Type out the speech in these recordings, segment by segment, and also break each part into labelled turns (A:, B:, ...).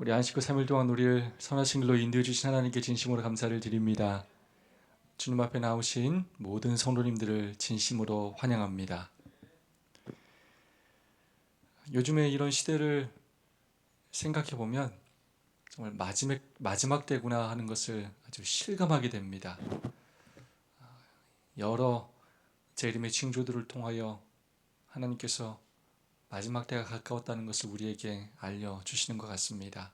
A: 우리 안식구 3일 동안 우리를 선하신 길로 인도해 주신 하나님께 진심으로 감사를 드립니다. 주님 앞에 나오신 모든 성도님들을 진심으로 환영합니다. 요즘에 이런 시대를 생각해 보면 정말 마지막 때구나 하는 것을 아주 실감하게 됩니다. 여러 재림의 징조들을 통하여 하나님께서 마지막 때가 가까웠다는 것을 우리에게 알려주시는 것 같습니다.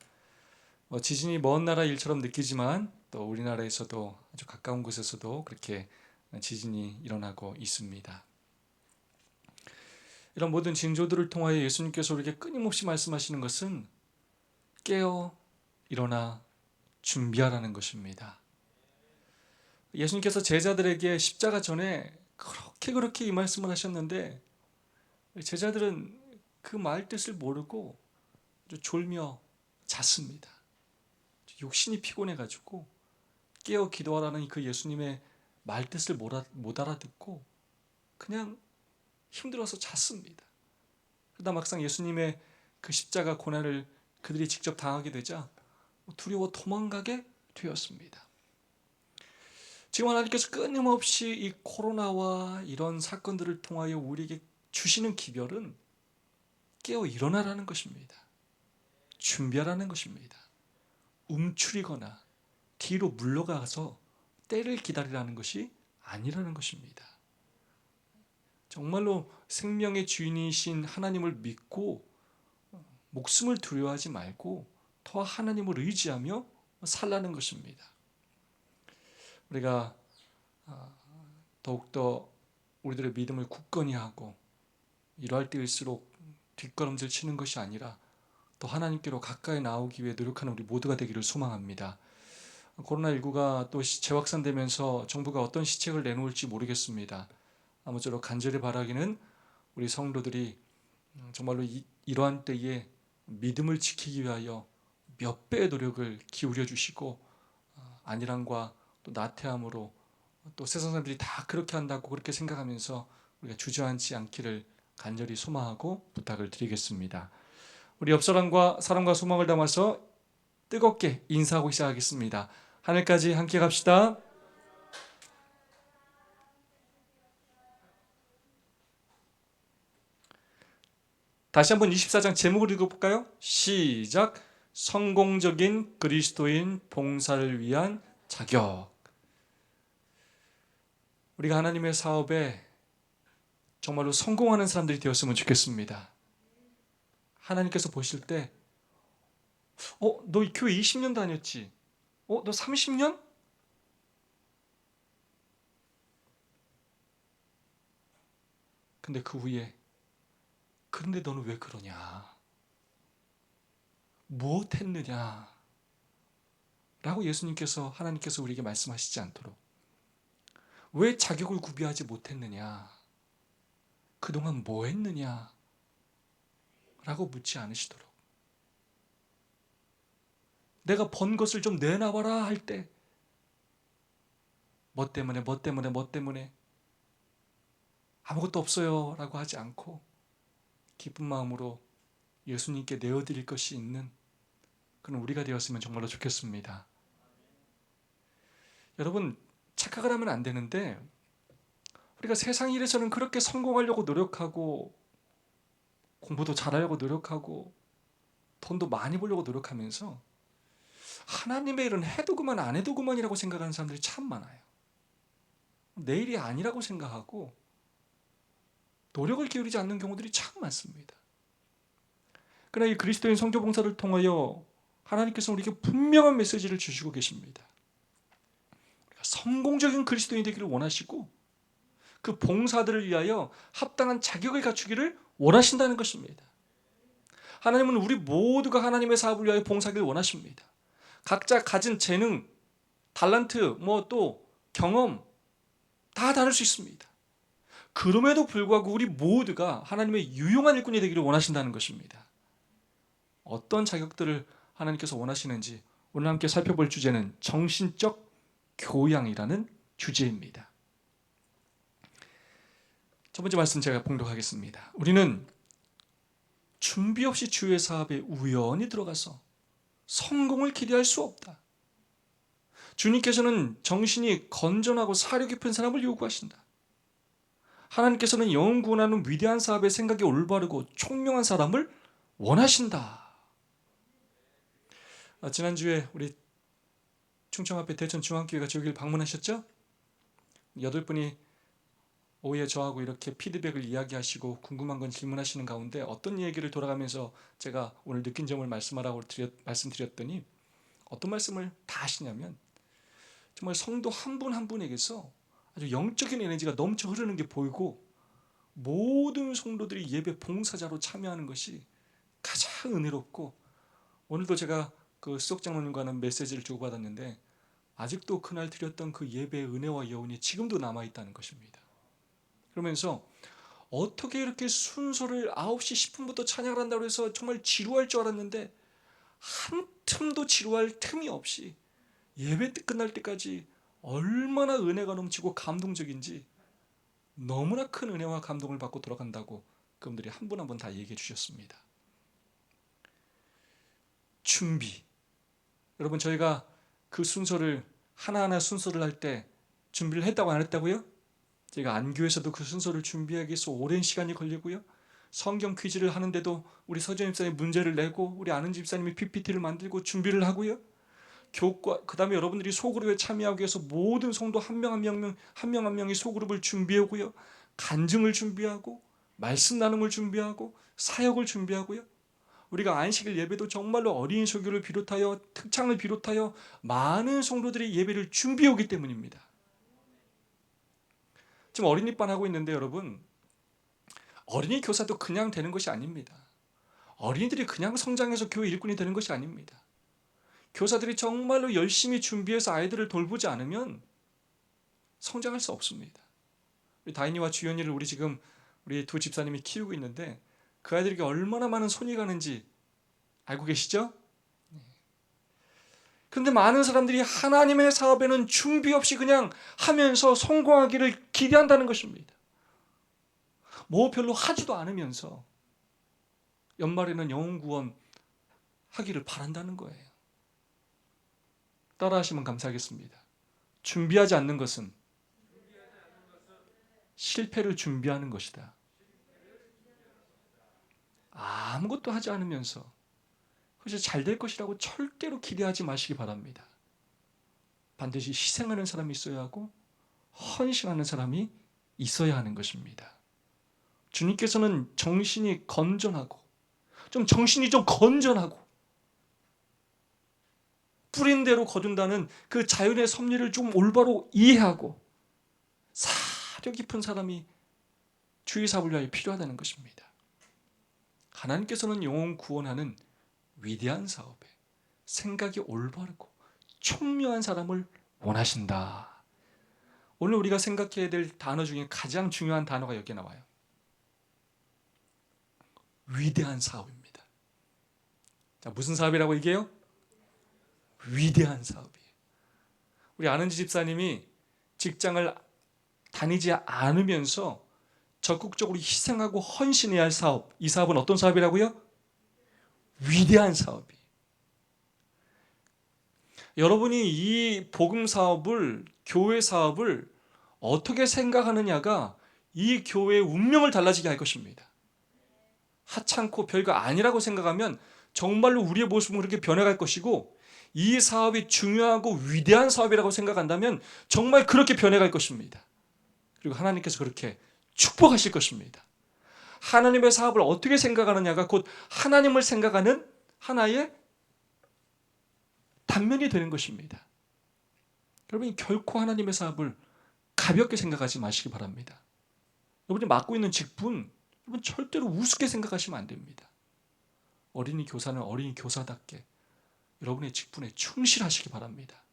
A: 지진이 먼 나라 일처럼 느끼지만 또 우리나라에서도 아주 가까운 곳에서도 그렇게 지진이 일어나고 있습니다. 이런 모든 징조들을 통하여 예수님께서 우리에게 끊임없이 말씀하시는 것은 깨어 일어나 준비하라는 것입니다. 예수님께서 제자들에게 십자가 전에 그렇게 이 말씀을 하셨는데 제자들은 그 말 뜻을 모르고 졸며 잤습니다. 육신이 피곤해가지고 깨어 기도하라는 그 예수님의 말뜻을 못 알아듣고 그냥 힘들어서 잤습니다. 그러다 막상 예수님의 그 십자가 고난을 그들이 직접 당하게 되자 두려워 도망가게 되었습니다. 지금 하나님께서 끊임없이 이 코로나와 이런 사건들을 통하여 우리에게 주시는 기별은 깨어 일어나라는 것입니다. 준비하라는 것입니다. 움츠리거나 뒤로 물러가서 때를 기다리라는 것이 아니라는 것입니다. 정말로 생명의 주인이신 하나님을 믿고 목숨을 두려워하지 말고 더 하나님을 의지하며 살라는 것입니다. 우리가 더욱더 우리들의 믿음을 굳건히 하고 이러할 때일수록 뒷걸음질 치는 것이 아니라 또 하나님께로 가까이 나오기 위해 노력하는 우리 모두가 되기를 소망합니다. 코로나19가 또 재확산되면서 정부가 어떤 시책을 내놓을지 모르겠습니다. 아무쪼록 간절히 바라기는 우리 성도들이 정말로 이러한 때에 믿음을 지키기 위하여 몇 배의 노력을 기울여 주시고 안일함과 또 나태함으로 또 세상 사람들이 다 그렇게 한다고 그렇게 생각하면서 우리가 주저앉지 않기를 간절히 소망하고 부탁을 드리겠습니다. 우리 옆 사람과 사랑과 소망을 담아서 뜨겁게 인사하고 시작하겠습니다. 하늘까지 함께 갑시다. 다시 한번 24장 제목을 읽어볼까요? 시작. 성공적인 그리스도인 봉사를 위한 자격. 우리가 하나님의 사업에 정말로 성공하는 사람들이 되었으면 좋겠습니다. 하나님께서 보실 때 너 이 교회 20년 다녔지? 너 30년? 근데 그 후에 그런데 너는 왜 그러냐? 무엇했느냐? 라고 예수님께서 하나님께서 우리에게 말씀하시지 않도록 왜 자격을 구비하지 못했느냐? 그동안 뭐 했느냐? 라고 묻지 않으시도록 내가 번 것을 좀 내놔봐라 할 때 뭐 때문에 아무것도 없어요 라고 하지 않고 기쁜 마음으로 예수님께 내어드릴 것이 있는 그런 우리가 되었으면 정말로 좋겠습니다. 여러분, 착각을 하면 안 되는데 우리가 세상 일에서는 그렇게 성공하려고 노력하고 공부도 잘하려고 노력하고 돈도 많이 벌려고 노력하면서 하나님의 일은 해도 그만 안 해도 그만이라고 생각하는 사람들이 참 많아요. 내 일이 아니라고 생각하고 노력을 기울이지 않는 경우들이 참 많습니다. 그러나 이 그리스도인 성교 봉사를 통하여 하나님께서 우리에게 분명한 메시지를 주시고 계십니다. 우리가 성공적인 그리스도인이 되기를 원하시고 그 봉사들을 위하여 합당한 자격을 갖추기를 원하신다는 것입니다. 하나님은 우리 모두가 하나님의 사업을 위하여 봉사하기를 원하십니다. 각자 가진 재능, 달란트, 또 경험 다 다를 수 있습니다. 그럼에도 불구하고 우리 모두가 하나님의 유용한 일꾼이 되기를 원하신다는 것입니다. 어떤 자격들을 하나님께서 원하시는지 오늘 함께 살펴볼 주제는 정신적 교양이라는 주제입니다. 첫 번째 말씀 제가 봉독하겠습니다. 우리는 준비 없이 주의 사업에 우연히 들어가서 성공을 기대할 수 없다. 주님께서는 정신이 건전하고 사려 깊은 사람을 요구하신다. 하나님께서는 영혼 구원하는 위대한 사업의 생각이 올바르고 총명한 사람을 원하신다. 지난주에 우리 충청 앞에 대천중앙교회가 저기를 방문하셨죠? 8분이 오후에 저하고 이렇게 피드백을 이야기하시고 궁금한 건 질문하시는 가운데 어떤 얘기를 돌아가면서 제가 오늘 느낀 점을 말씀드렸더니 어떤 말씀을 다 하시냐면 정말 성도 한 분 한 분에게서 아주 영적인 에너지가 넘쳐 흐르는 게 보이고 모든 성도들이 예배 봉사자로 참여하는 것이 가장 은혜롭고 오늘도 제가 그 수석 장로님과는 메시지를 주고받았는데 아직도 그날 드렸던 그 예배의 은혜와 여운이 지금도 남아있다는 것입니다. 그러면서 어떻게 이렇게 순서를 9시 10분부터 찬양을 한다고 해서 정말 지루할 줄 알았는데 한 틈도 지루할 틈이 없이 예배 끝날 때까지 얼마나 은혜가 넘치고 감동적인지 너무나 큰 은혜와 감동을 받고 돌아간다고 그분들이 한 분 한 분 다 얘기해 주셨습니다. 준비. 여러분 저희가 그 순서를 하나하나 순서를 할 때 준비를 했다고 안 했다고요? 제가 안교에서도 그 순서를 준비하기 위해서 오랜 시간이 걸리고요. 성경 퀴즈를 하는데도 우리 서재 집사님이 문제를 내고 우리 아는 집사님이 PPT를 만들고 준비를 하고요. 교과 그다음에 여러분들이 소그룹에 참여하기 위해서 모든 성도 한 명 한 명이 소그룹을 준비하고요. 간증을 준비하고 말씀 나눔을 준비하고 사역을 준비하고요. 우리가 안식일 예배도 정말로 어린이 설교를 비롯하여 특창을 비롯하여 많은 성도들이 예배를 준비해 오기 때문입니다. 지금 어린이반 하고 있는데 여러분 어린이 교사도 그냥 되는 것이 아닙니다. 어린이들이 그냥 성장해서 교회 일꾼이 되는 것이 아닙니다. 교사들이 정말로 열심히 준비해서 아이들을 돌보지 않으면 성장할 수 없습니다. 우리 다인이와 주연이를 우리 두 집사님이 키우고 있는데 그 아이들에게 얼마나 많은 손이 가는지 알고 계시죠? 그런데 많은 사람들이 하나님의 사업에는 준비 없이 그냥 하면서 성공하기를 기대한다는 것입니다. 뭐 별로 하지도 않으면서 연말에는 영혼 구원 하기를 바란다는 거예요. 따라하시면 감사하겠습니다. 준비하지 않는 것은 실패를 준비하는 것이다. 아무것도 하지 않으면서 그래서 잘 될 것이라고 절대로 기대하지 마시기 바랍니다. 반드시 희생하는 사람이 있어야 하고 헌신하는 사람이 있어야 하는 것입니다. 주님께서는 정신이 건전하고 정신이 좀 건전하고 뿌린 대로 거둔다는 그 자연의 섭리를 좀 올바로 이해하고 사려 깊은 사람이 주의 사업을 위하여 필요하다는 것입니다. 하나님께서는 영혼 구원하는 위대한 사업에 생각이 올바르고 총명한 사람을 원하신다. 오늘 우리가 생각해야 될 단어 중에 가장 중요한 단어가 여기에 나와요. 위대한 사업입니다. 자, 무슨 사업이라고 얘기해요? 위대한 사업이에요. 우리 아는 집사님이 직장을 다니지 않으면서 적극적으로 희생하고 헌신해야 할 사업, 이 사업은 어떤 사업이라고요? 위대한 사업이에요. 여러분이 이 복음 사업을, 교회 사업을 어떻게 생각하느냐가 이 교회의 운명을 달라지게 할 것입니다. 하찮고 별거 아니라고 생각하면 정말로 우리의 모습은 그렇게 변해갈 것이고 이 사업이 중요하고 위대한 사업이라고 생각한다면 정말 그렇게 변해갈 것입니다. 그리고 하나님께서 그렇게 축복하실 것입니다. 하나님의 사업을 어떻게 생각하느냐가 곧 하나님을 생각하는 하나의 단면이 되는 것입니다. 여러분이 결코 하나님의 사업을 가볍게 생각하지 마시기 바랍니다. 여러분이 맡고 있는 직분, 여러분 절대로 우습게 생각하시면 안 됩니다. 어린이 교사는 어린이 교사답게 여러분의 직분에 충실하시기 바랍니다.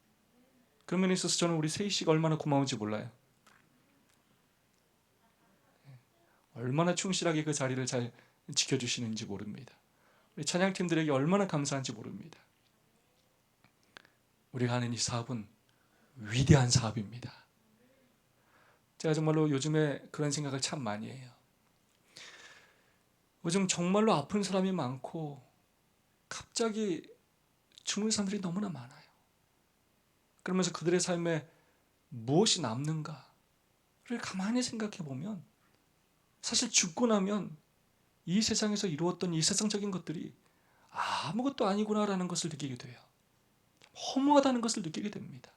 A: 그런 면에 있어서 저는 우리 세희 씨가 얼마나 고마운지 몰라요. 얼마나 충실하게 그 자리를 잘 지켜주시는지 모릅니다. 우리 찬양팀들에게 얼마나 감사한지 모릅니다. 우리가 하는 이 사업은 위대한 사업입니다. 제가 정말로 요즘에 그런 생각을 참 많이 해요. 요즘 정말로 아픈 사람이 많고 갑자기 죽는 사람들이 너무나 많아요. 그러면서 그들의 삶에 무엇이 남는가를 가만히 생각해 보면 사실 죽고 나면 이 세상에서 이루었던 이 세상적인 것들이 아무것도 아니구나라는 것을 느끼게 돼요. 허무하다는 것을 느끼게 됩니다.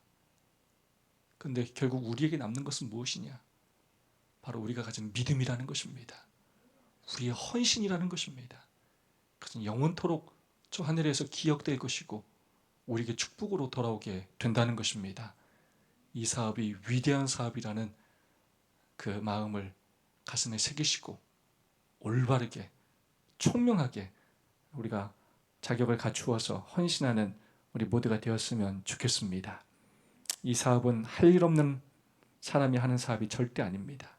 A: 그런데 결국 우리에게 남는 것은 무엇이냐? 바로 우리가 가진 믿음이라는 것입니다. 우리의 헌신이라는 것입니다. 그것은 영원토록 저 하늘에서 기억될 것이고 우리에게 축복으로 돌아오게 된다는 것입니다. 이 사업이 위대한 사업이라는 그 마음을 가슴에 새기시고 올바르게 총명하게 우리가 자격을 갖추어서 헌신하는 우리 모두가 되었으면 좋겠습니다. 이 사업은 할 일 없는 사람이 하는 사업이 절대 아닙니다.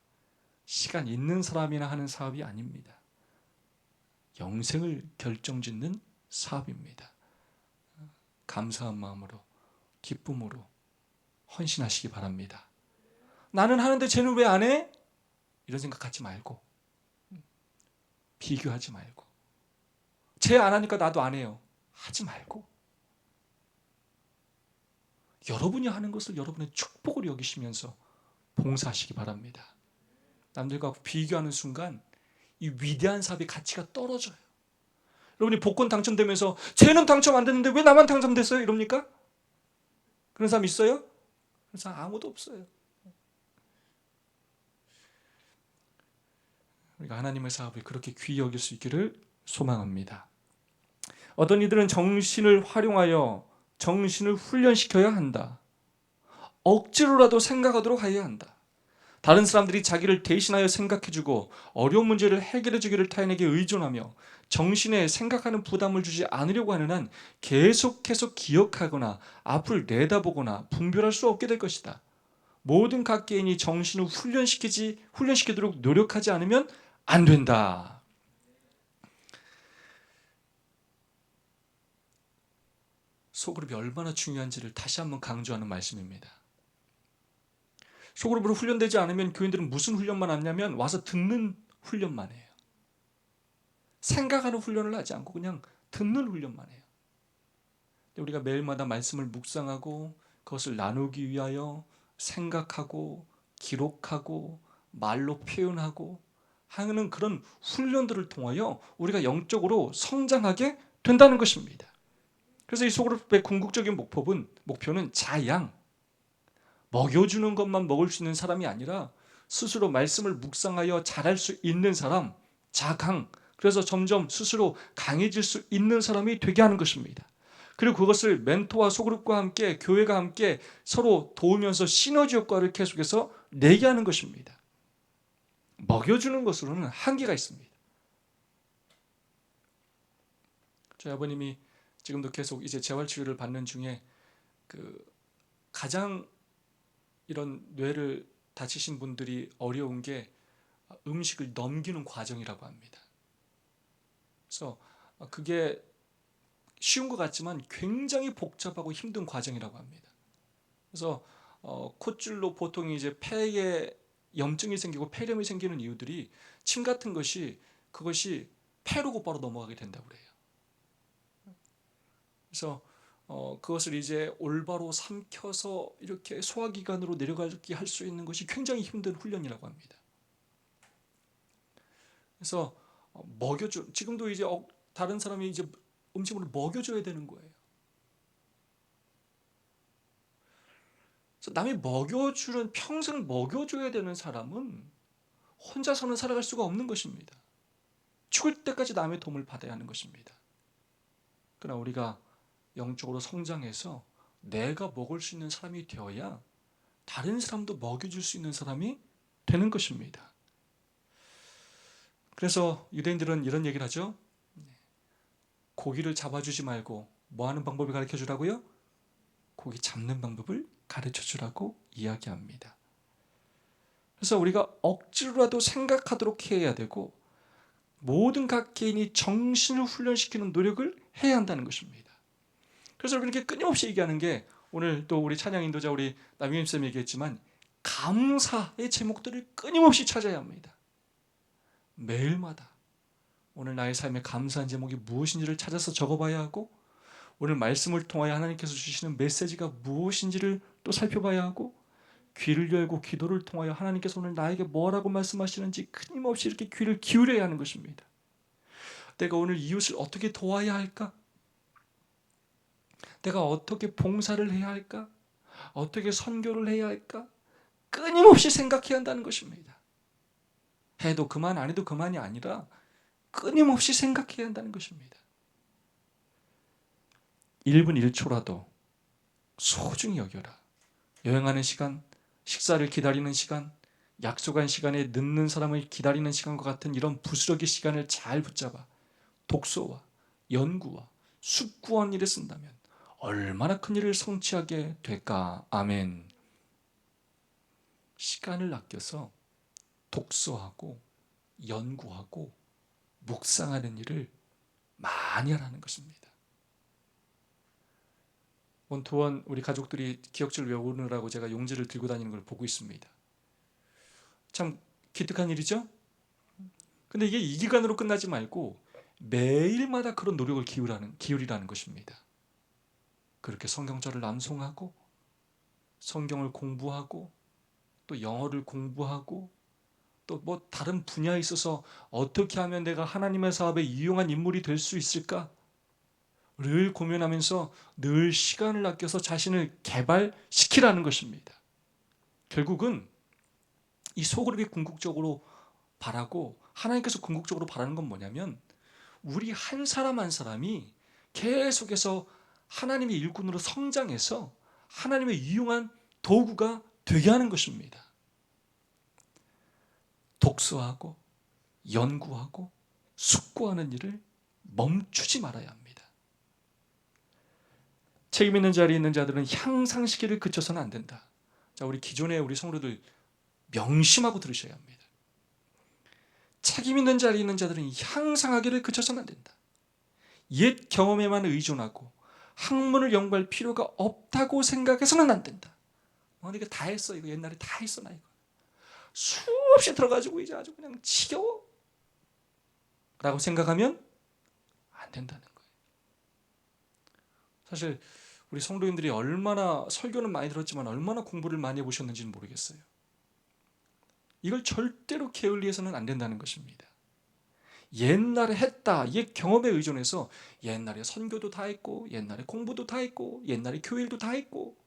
A: 시간 있는 사람이나 하는 사업이 아닙니다. 영생을 결정짓는 사업입니다. 감사한 마음으로 기쁨으로 헌신하시기 바랍니다. 나는 하는데 쟤는 왜 안 해? 이런 생각 갖지 말고 비교하지 말고 쟤 안 하니까 나도 안 해요. 하지 말고 여러분이 하는 것을 여러분의 축복으로 여기시면서 봉사하시기 바랍니다. 남들과 비교하는 순간 이 위대한 사업의 가치가 떨어져요. 여러분이 복권 당첨되면서 쟤는 당첨 안 됐는데 왜 나만 당첨됐어요? 이럽니까? 그런 사람 있어요? 그런 사람 아무도 없어요. 우리가 하나님의 사업을 그렇게 귀히 여길 수 있기를 소망합니다. 어떤 이들은 정신을 활용하여 정신을 훈련시켜야 한다. 억지로라도 생각하도록 해야 한다. 다른 사람들이 자기를 대신하여 생각해주고 어려운 문제를 해결해주기를 타인에게 의존하며 정신에 생각하는 부담을 주지 않으려고 하는 한 계속해서 기억하거나 앞을 내다보거나 분별할 수 없게 될 것이다. 모든 각 개인이 정신을 훈련시키도록 노력하지 않으면 안 된다. 소그룹이 얼마나 중요한지를 다시 한번 강조하는 말씀입니다. 소그룹으로 훈련되지 않으면 교인들은 무슨 훈련만 하냐면 와서 듣는 훈련만 해요. 생각하는 훈련을 하지 않고 그냥 듣는 훈련만 해요. 우리가 매일마다 말씀을 묵상하고 그것을 나누기 위하여 생각하고 기록하고 말로 표현하고 하는 그런 훈련들을 통하여 우리가 영적으로 성장하게 된다는 것입니다. 그래서 이 소그룹의 궁극적인 목표는 자양, 먹여주는 것만 먹을 수 있는 사람이 아니라 스스로 말씀을 묵상하여 잘할 수 있는 사람, 자강, 그래서 점점 스스로 강해질 수 있는 사람이 되게 하는 것입니다. 그리고 그것을 멘토와 소그룹과 함께 교회가 함께 서로 도우면서 시너지 효과를 계속해서 내게 하는 것입니다. 먹여주는 것으로는 한계가 있습니다. 저희 아버님이 지금도 계속 이제 재활치료를 받는 중에 가장 이런 뇌를 다치신 분들이 어려운 게 음식을 넘기는 과정이라고 합니다. 그래서 그게 쉬운 것 같지만 굉장히 복잡하고 힘든 과정이라고 합니다. 그래서 콧줄로 보통 이제 폐에 염증이 생기고 폐렴이 생기는 이유들이 침 같은 그것이 폐로 곧바로 넘어가게 된다고 그래요. 그래서 그것을 이제 올바로 삼켜서 이렇게 소화기관으로 내려가게 할 수 있는 것이 굉장히 힘든 훈련이라고 합니다. 그래서 지금도 이제 다른 사람이 이제 음식물을 먹여줘야 되는 거예요. 그래서 남이 평생 먹여줘야 되는 사람은 혼자서는 살아갈 수가 없는 것입니다. 죽을 때까지 남의 도움을 받아야 하는 것입니다. 그러나 우리가 영적으로 성장해서 내가 먹을 수 있는 사람이 되어야 다른 사람도 먹여줄 수 있는 사람이 되는 것입니다. 그래서 유대인들은 이런 얘기를 하죠. 고기를 잡아주지 말고 뭐 하는 방법을 가르쳐 주라고요? 고기 잡는 방법을 가르쳐 주라고 이야기합니다. 그래서 우리가 억지로라도 생각하도록 해야 되고 모든 각 개인이 정신을 훈련시키는 노력을 해야 한다는 것입니다. 그래서 이렇게 끊임없이 얘기하는 게 오늘 또 우리 찬양 인도자 우리 남경임 쌤이 얘기했지만 감사의 제목들을 끊임없이 찾아야 합니다. 매일마다 오늘 나의 삶에 감사한 제목이 무엇인지를 찾아서 적어봐야 하고 오늘 말씀을 통하여 하나님께서 주시는 메시지가 무엇인지를 또 살펴봐야 하고, 귀를 열고 기도를 통하여 하나님께서 오늘 나에게 뭐라고 말씀하시는지 끊임없이 이렇게 귀를 기울여야 하는 것입니다. 내가 오늘 이웃을 어떻게 도와야 할까? 내가 어떻게 봉사를 해야 할까? 어떻게 선교를 해야 할까? 끊임없이 생각해야 한다는 것입니다. 해도 그만 안 해도 그만이 아니라 끊임없이 생각해야 한다는 것입니다. 1분 1초라도 소중히 여겨라. 여행하는 시간, 식사를 기다리는 시간, 약속한 시간에 늦는 사람을 기다리는 시간과 같은 이런 부스러기 시간을 잘 붙잡아 독서와 연구와 숙구한 일에 쓴다면 얼마나 큰 일을 성취하게 될까. 아멘. 시간을 아껴서 독서하고 연구하고 묵상하는 일을 많이 하라는 것입니다. 원투원 우리 가족들이 기억지를 외우느라고 제가 용지를 들고 다니는 걸 보고 있습니다. 참 기특한 일이죠? 근데 이게 이 기간으로 끝나지 말고 매일마다 그런 노력을 기울이라는 것입니다. 그렇게 성경절을 낭송하고 성경을 공부하고 또 영어를 공부하고 또 뭐 다른 분야에 있어서 어떻게 하면 내가 하나님의 사업에 유용한 인물이 될 수 있을까? 를 고민하면서 늘 시간을 아껴서 자신을 개발시키라는 것입니다. 결국은 이 소그룹이 궁극적으로 바라고 하나님께서 궁극적으로 바라는 건 뭐냐면 우리 한 사람 한 사람이 계속해서 하나님의 일꾼으로 성장해서 하나님의 유용한 도구가 되게 하는 것입니다. 독서하고 연구하고 숙고하는 일을 멈추지 말아야 합니다. 책임 있는 자리에 있는 자들은 향상시키를 그쳐서는 안 된다. 자, 우리 기존의 우리 성도들 명심하고 들으셔야 합니다. 책임 있는 자리에 있는 자들은 향상하기를 그쳐서는 안 된다. 옛 경험에만 의존하고 학문을 연구할 필요가 없다고 생각해서는 안 된다. 이거 다 했어. 이거 옛날에 다 했어. 나 이거 수없이 들어가지고 이제 아주 그냥 지겨워 라고 생각하면 안 된다는 거예요. 사실 우리 성도님들이 얼마나 설교는 많이 들었지만 얼마나 공부를 많이 해보셨는지는 모르겠어요. 이걸 절대로 게을리해서는 안 된다는 것입니다. 옛날에 했다, 옛 경험에 의존해서 옛날에 선교도 다 했고 옛날에 공부도 다 했고 옛날에 교일도 다 했고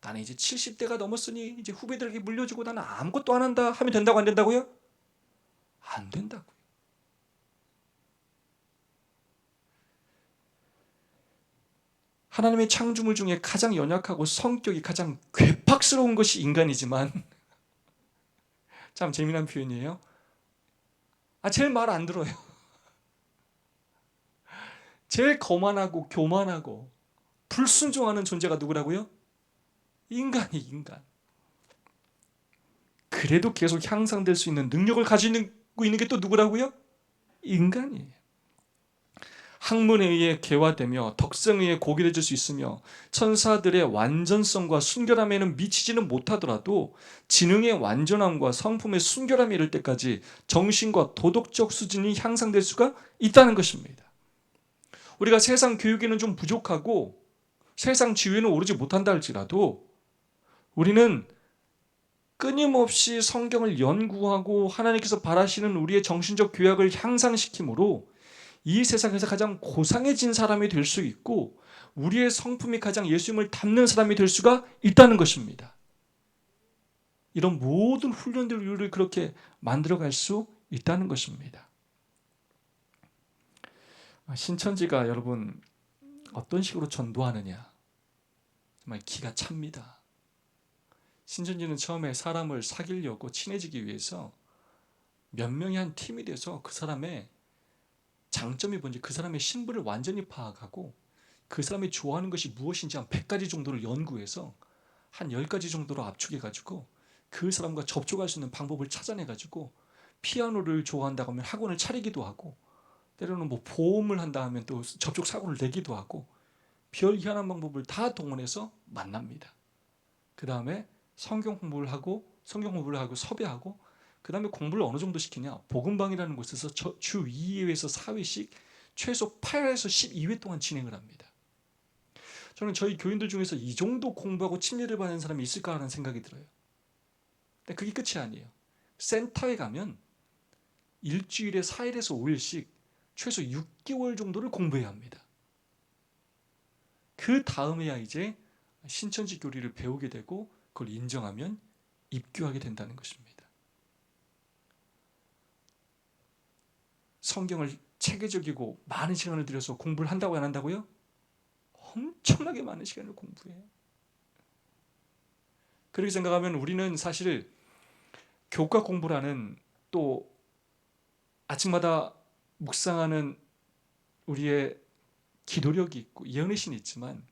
A: 나는 이제 70대가 넘었으니 이제 후배들에게 물려주고 나는 아무것도 안 한다 하면 된다고 안 된다고요? 안 된다고요. 하나님의 창조물 중에 가장 연약하고 성격이 가장 괴팍스러운 것이 인간이지만 참 재미난 표현이에요. 제일 말 안 들어요. 제일 거만하고 교만하고 불순종하는 존재가 누구라고요? 인간. 그래도 계속 향상될 수 있는 능력을 가지고 있는 게 또 누구라고요? 인간이에요. 학문에 의해 개화되며 덕성에 의해 고결해질 수 있으며 천사들의 완전성과 순결함에는 미치지는 못하더라도 지능의 완전함과 성품의 순결함에 이를 때까지 정신과 도덕적 수준이 향상될 수가 있다는 것입니다. 우리가 세상 교육에는 좀 부족하고 세상 지위에는 오르지 못한다 할지라도 우리는 끊임없이 성경을 연구하고 하나님께서 바라시는 우리의 정신적 교약을 향상시킴으로 이 세상에서 가장 고상해진 사람이 될 수 있고 우리의 성품이 가장 예수님을 닮는 사람이 될 수가 있다는 것입니다. 이런 모든 훈련들을 우리를 그렇게 만들어갈 수 있다는 것입니다. 신천지가 여러분 어떤 식으로 전도하느냐 정말 기가 찹니다. 신천지는 처음에 사람을 사귀려고 친해지기 위해서 몇 명이 한 팀이 돼서 그 사람의 장점이 뭔지 그 사람의 신분을 완전히 파악하고 그 사람이 좋아하는 것이 무엇인지 한 100가지 정도를 연구해서 한 10가지 정도로 압축해가지고 그 사람과 접촉할 수 있는 방법을 찾아내가지고 피아노를 좋아한다고 하면 학원을 차리기도 하고 때로는 뭐 보험을 한다 하면 또 접촉 사고를 내기도 하고 별 희한한 방법을 다 동원해서 만납니다. 그 다음에 성경 공부를 하고 섭외하고 그 다음에 공부를 어느 정도 시키냐 복음방이라는 곳에서 주 2회에서 4회씩 최소 8회에서 12회 동안 진행을 합니다. 저는 저희 교인들 중에서 이 정도 공부하고 침례를 받는 사람이 있을까라는 생각이 들어요. 근데 그게 끝이 아니에요. 센터에 가면 일주일에 4일에서 5일씩 최소 6개월 정도를 공부해야 합니다. 그 다음에야 이제 신천지 교리를 배우게 되고 그걸 인정하면 입교하게 된다는 것입니다. 성경을 체계적이고 많은 시간을 들여서 공부를 한다고 안 한다고요? 엄청나게 많은 시간을 공부해요. 그렇게 생각하면 우리는 사실 교과 공부라는 또 아침마다 묵상하는 우리의 기도력이 있고 예언의신이 있지만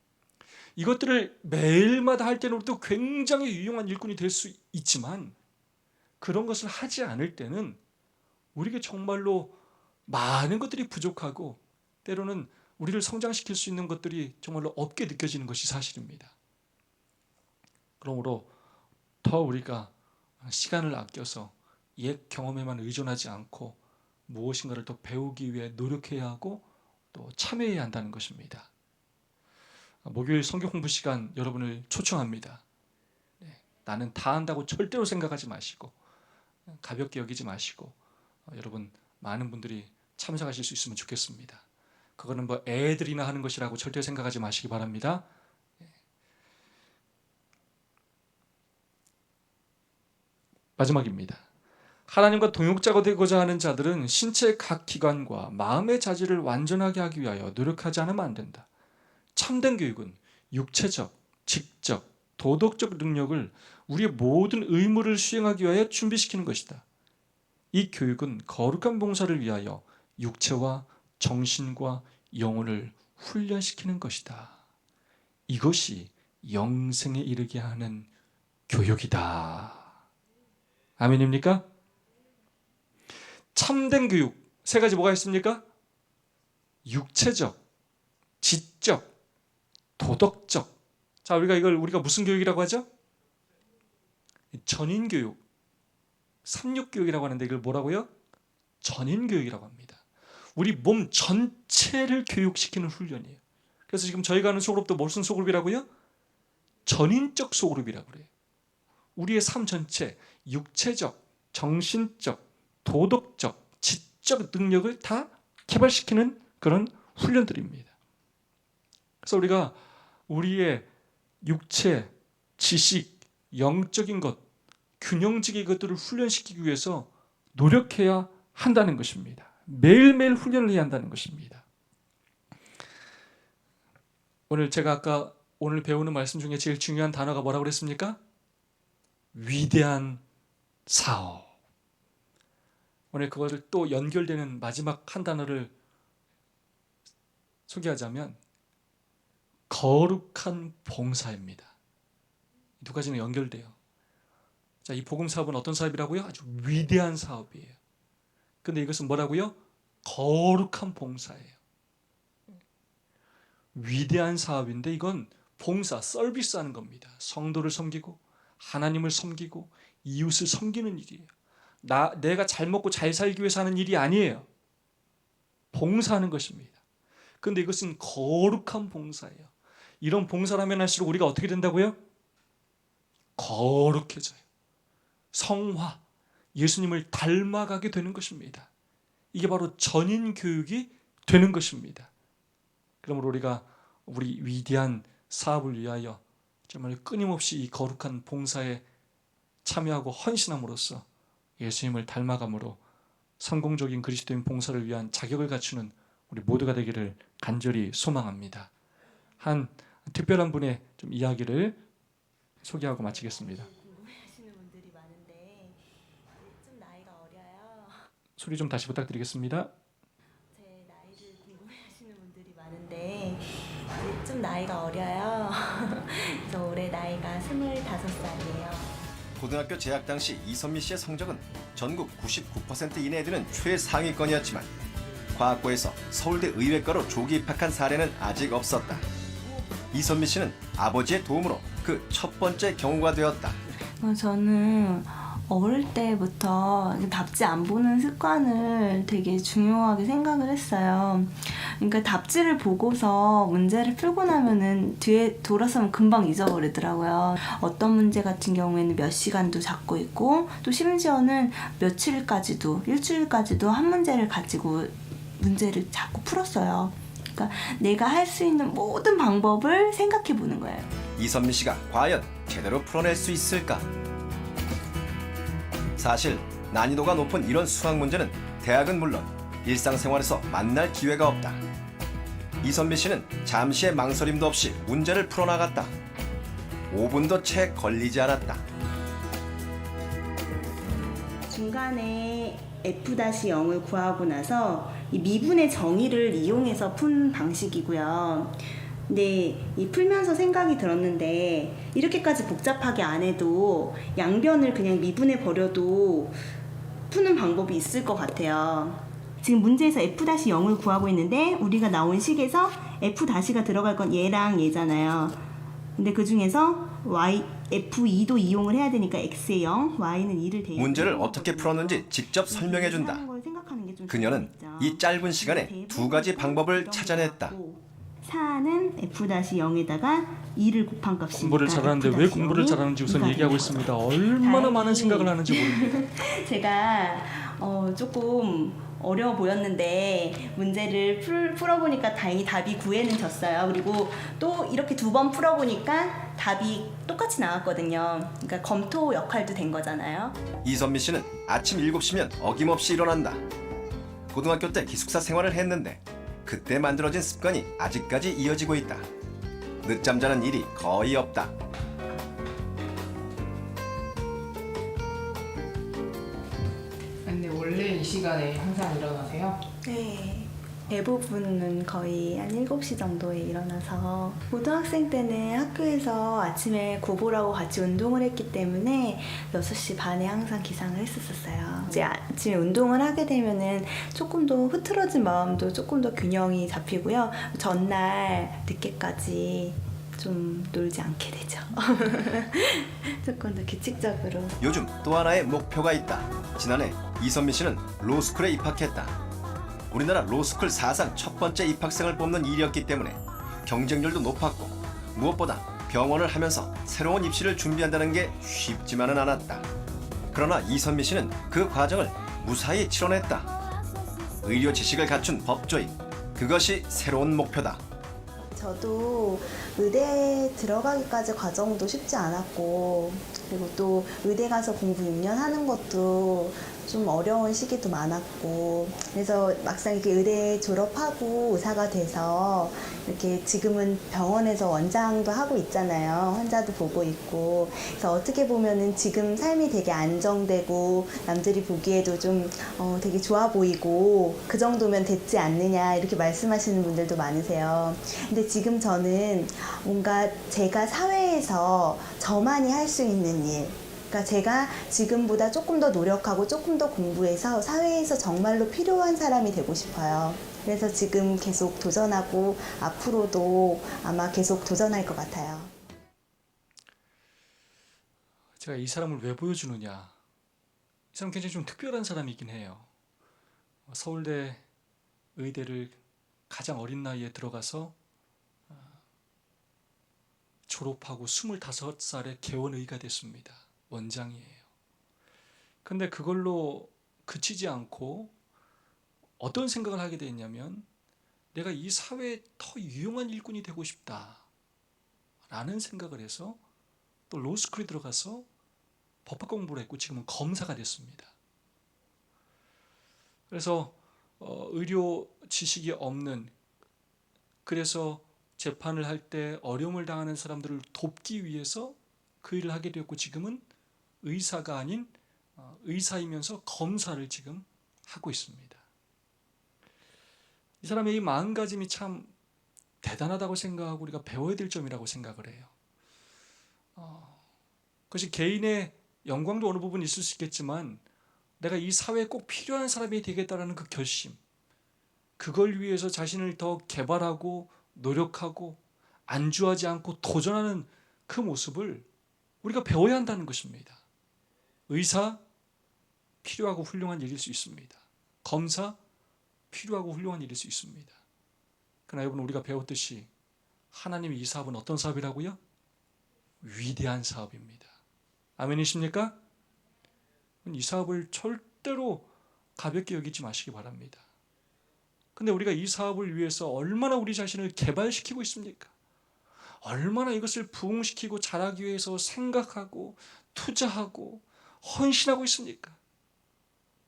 A: 이것들을 매일마다 할 때는 또 굉장히 유용한 일꾼이 될 수 있지만 그런 것을 하지 않을 때는 우리에게 정말로 많은 것들이 부족하고 때로는 우리를 성장시킬 수 있는 것들이 정말로 없게 느껴지는 것이 사실입니다. 그러므로 더 우리가 시간을 아껴서 옛 경험에만 의존하지 않고 무엇인가를 더 배우기 위해 노력해야 하고 또 참여해야 한다는 것입니다. 목요일 성경 공부 시간 여러분을 초청합니다. 나는 다 한다고 절대로 생각하지 마시고 가볍게 여기지 마시고 여러분 많은 분들이 참석하실 수 있으면 좋겠습니다. 그거는 뭐 애들이나 하는 것이라고 절대 생각하지 마시기 바랍니다. 마지막입니다. 하나님과 동역자가 되고자 하는 자들은 신체의 각 기관과 마음의 자질을 완전하게 하기 위하여 노력하지 않으면 안 된다. 참된 교육은 육체적, 직접, 도덕적 능력을 우리의 모든 의무를 수행하기 위하여 준비시키는 것이다. 이 교육은 거룩한 봉사를 위하여 육체와 정신과 영혼을 훈련시키는 것이다. 이것이 영생에 이르게 하는 교육이다. 아멘입니까? 참된 교육 세 가지 뭐가 있습니까? 육체적, 지적, 도덕적. 자, 우리가 무슨 교육이라고 하죠? 전인 교육, 삼육 교육이라고 하는데 이걸 뭐라고요? 전인 교육이라고 합니다. 우리 몸 전체를 교육시키는 훈련이에요. 그래서 지금 저희가 하는 소그룹도 무슨 소그룹이라고요? 전인적 소그룹이라고 그래요. 우리의 삶 전체, 육체적, 정신적, 도덕적, 지적 능력을 다 개발시키는 그런 훈련들입니다. 그래서 우리가 우리의 육체, 지식, 영적인 것, 균형적인 것들을 훈련시키기 위해서 노력해야 한다는 것입니다. 매일매일 훈련을 해야 한다는 것입니다. 제가 아까 오늘 배우는 말씀 중에 제일 중요한 단어가 뭐라고 그랬습니까? 위대한 사업. 오늘 그것을 또 연결되는 마지막 한 단어를 소개하자면 거룩한 봉사입니다. 두 가지는 연결돼요. 자, 이 복음 사업은 어떤 사업이라고요? 아주 위대한 사업이에요. 근데 이것은 뭐라고요? 거룩한 봉사예요. 위대한 사업인데 이건 봉사, 서비스하는 겁니다. 성도를 섬기고 하나님을 섬기고 이웃을 섬기는 일이에요. 내가 잘 먹고 잘 살기 위해서 하는 일이 아니에요. 봉사하는 것입니다. 그런데 이것은 거룩한 봉사예요. 이런 봉사를 하면 할수록 우리가 어떻게 된다고요? 거룩해져요. 성화, 예수님을 닮아가게 되는 것입니다. 이게 바로 전인 교육이 되는 것입니다. 그러므로 우리가 우리 위대한 사업을 위하여 정말 끊임없이 이 거룩한 봉사에 참여하고 헌신함으로써 예수님을 닮아감으로 성공적인 그리스도인 봉사를 위한 자격을 갖추는 우리 모두가 되기를 간절히 소망합니다. 한 특별한 분의 좀 이야기를 소개하고 마치겠습니다.
B: 궁금해하시는 분들이 많은데 좀 나이가 어려요.
A: 소리 좀 다시 부탁드리겠습니다.
B: 제 나이를 궁금해하시는 분들이 많은데 좀 나이가 어려요. 그래서 올해 나이가 25살이에요.
C: 고등학교 재학 당시 이선미 씨의 성적은 전국 99% 이내에 드는 최상위권이었지만 과학고에서 서울대 의외과로 조기 입학한 사례는 아직 없었다. 이선미 씨는 아버지의 도움으로 그 첫 번째 경우가 되었다.
B: 저는 어릴 때부터 답지 안 보는 습관을 되게 중요하게 생각을 했어요. 그러니까 답지를 보고서 문제를 풀고 나면은 뒤에 돌아서면 금방 잊어버리더라고요. 어떤 문제 같은 경우에는 몇 시간도 잡고 있고 또 심지어는 며칠까지도 일주일까지도 한 문제를 가지고 문제를 자꾸 풀었어요. 그러니까 내가 할 수 있는 모든 방법을 생각해 보는 거예요.
C: 이선미 씨가 과연 제대로 풀어낼 수 있을까? 사실 난이도가 높은 이런 수학 문제는 대학은 물론 일상생활에서 만날 기회가 없다. 이선미 씨는 잠시의 망설임도 없이 문제를 풀어나갔다. 5분도 채 걸리지 않았다.
B: 중간에 F-0을 구하고 나서 이 미분의 정의를 이용해서 푼 방식이고요. 근데 이 풀면서 생각이 들었는데 이렇게까지 복잡하게 안 해도 양변을 그냥 미분해 버려도 푸는 방법이 있을 것 같아요. 지금 문제에서 F-0을 구하고 있는데 우리가 나온 식에서 F-가 들어갈 건 얘랑 얘잖아요. 근데 그 중에서 F2도 이용을 해야 되니까 X에 0, Y는 2를 대입.
C: 문제를 어떻게 풀었는지 직접 설명해준다. 그녀는 이 짧은 시간에 두 가지 방법을 찾아냈다.
B: 4는 F-0에다가 2를 곱한 값이니까
A: 공부를 잘하는데 왜 공부를 잘하는지 우선 얘기하고 있습니다. 얼마나 많은 생각을 하는지 모릅니다.
B: 제가 조금 어려워 보였는데 문제를 풀어보니까 다행히 답이 9에는 졌어요. 그리고 또 이렇게 2번 풀어보니까 답이 똑같이 나왔거든요. 그러니까 검토 역할도 된 거잖아요.
C: 이선미 씨는 아침 7시면 어김없이 일어난다. 고등학교 때 기숙사 생활을 했는데 그때 만들어진 습관이 아직까지 이어지고 있다. 늦잠 자는 일이 거의 없다.
D: 근데 원래 이 시간에 항상 일어나세요?
B: 네. 대부분은 거의 한 7시 정도에 일어나서 고등학생 때는 학교에서 아침에 구보라고 같이 운동을 했기 때문에 6시 반에 항상 기상을 했었어요. 이제 아침에 운동을 하게 되면은 조금 더 흐트러진 마음도 조금 더 균형이 잡히고요. 전날 늦게까지 좀 놀지 않게 되죠. 조금 더 규칙적으로.
C: 요즘 또 하나의 목표가 있다. 지난해 이선미 씨는 로스쿨에 입학했다. 우리나라 로스쿨 사상 첫 번째 입학생을 뽑는 일이었기 때문에 경쟁률도 높았고 무엇보다 병원을 하면서 새로운 입시를 준비한다는 게 쉽지만은 않았다. 그러나 이선미 씨는 그 과정을 무사히 치러냈다. 의료 지식을 갖춘 법조인, 그것이 새로운 목표다.
B: 저도 의대 들어가기까지 과정도 쉽지 않았고 그리고 또 의대 가서 공부 6년 하는 것도 좀 어려운 시기도 많았고 그래서 막상 이렇게 의대 졸업하고 의사가 돼서 이렇게 지금은 병원에서 원장도 하고 있잖아요. 환자도 보고 있고 그래서 어떻게 보면은 지금 삶이 되게 안정되고 남들이 보기에도 좀 되게 좋아 보이고 그 정도면 됐지 않느냐 이렇게 말씀하시는 분들도 많으세요. 근데 지금 저는 뭔가 제가 사회에서 저만이 할 수 있는 일 그러니까 제가 지금보다 조금 더 노력하고 조금 더 공부해서 사회에서 정말로 필요한 사람이 되고 싶어요. 그래서 지금 계속 도전하고 앞으로도 아마 계속 도전할 것 같아요.
A: 제가 이 사람을 왜 보여주느냐. 이 사람 굉장히 좀 특별한 사람이긴 해요. 서울대 의대를 가장 어린 나이에 들어가서 졸업하고 25살에 개원의가 됐습니다. 원장이에요. 근데 그걸로 그치지 않고 어떤 생각을 하게 됐냐면 내가 이 사회에 더 유용한 일꾼이 되고 싶다 라는 생각을 해서 또 로스쿨에 들어가서 법학 공부를 했고 지금은 검사가 됐습니다. 그래서 의료 지식이 없는 그래서 재판을 할 때 어려움을 당하는 사람들을 돕기 위해서 그 일을 하게 되었고 지금은 의사가 아닌 의사이면서 검사를 지금 하고 있습니다. 이 사람의 이 마음가짐이 참 대단하다고 생각하고 우리가 배워야 될 점이라고 생각을 해요. 그것이 개인의 영광도 어느 부분 있을 수 있겠지만 내가 이 사회에 꼭 필요한 사람이 되겠다는 그 결심 그걸 위해서 자신을 더 개발하고 노력하고 안주하지 않고 도전하는 그 모습을 우리가 배워야 한다는 것입니다. 의사 필요하고 훌륭한 일일 수 있습니다. 검사 필요하고 훌륭한 일일 수 있습니다. 그러나 여러분, 우리가 배웠듯이 하나님의 이 사업은 어떤 사업이라고요? 위대한 사업입니다. 아멘이십니까? 이 사업을 절대로 가볍게 여기지 마시기 바랍니다. 근데 우리가 이 사업을 위해서 얼마나 우리 자신을 개발시키고 있습니까? 얼마나 이것을 부흥시키고 자라기 위해서 생각하고 투자하고 헌신하고 있습니까?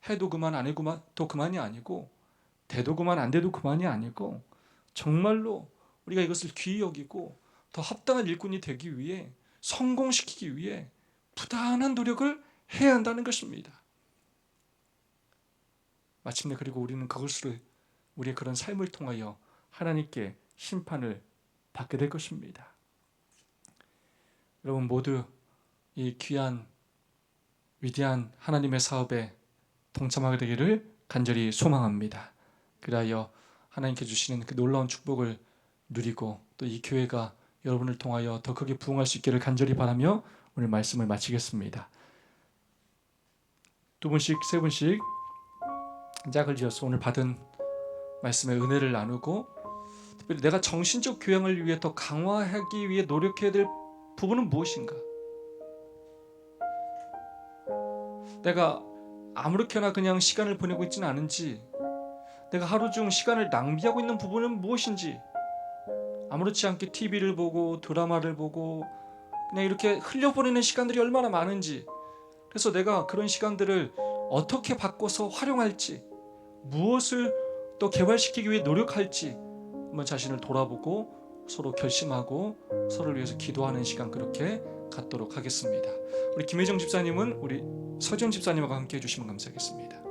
A: 해도 그만 안 해도 그만이 아니고, 돼도 그만 안 돼도 그만이 아니고, 정말로 우리가 이것을 귀히 여기고 더 합당한 일꾼이 되기 위해, 성공시키기 위해 부단한 노력을 해야 한다는 것입니다. 마침내 그리고 우리는 그것으로 우리의 그런 삶을 통하여 하나님께 심판을 받게 될 것입니다. 여러분 모두 이 귀한 위대한 하나님의 사업에 동참하게 되기를 간절히 소망합니다. 그리하여 하나님께 주시는 그 놀라운 축복을 누리고 또 이 교회가 여러분을 통하여 더 크게 부흥할 수 있기를 간절히 바라며 오늘 말씀을 마치겠습니다. 두 분씩 세 분씩 짝을 지어서 오늘 받은 말씀의 은혜를 나누고, 특별히 내가 정신적 교양을 위해 더 강화하기 위해 노력해야 될 부분은 무엇인가? 내가 아무렇게나 그냥 시간을 보내고 있지는 않은지, 내가 하루 중 시간을 낭비하고 있는 부분은 무엇인지, 아무렇지 않게 TV를 보고 드라마를 보고 그냥 이렇게 흘려보내는 시간들이 얼마나 많은지, 그래서 내가 그런 시간들을 어떻게 바꿔서 활용할지, 무엇을 또 개발시키기 위해 노력할지 한번 자신을 돌아보고 서로 결심하고 서로를 위해서 기도하는 시간 그렇게 갖도록 하겠습니다. 우리 김혜정 집사님은 우리 서지현 집사님과 함께 해주시면 감사하겠습니다.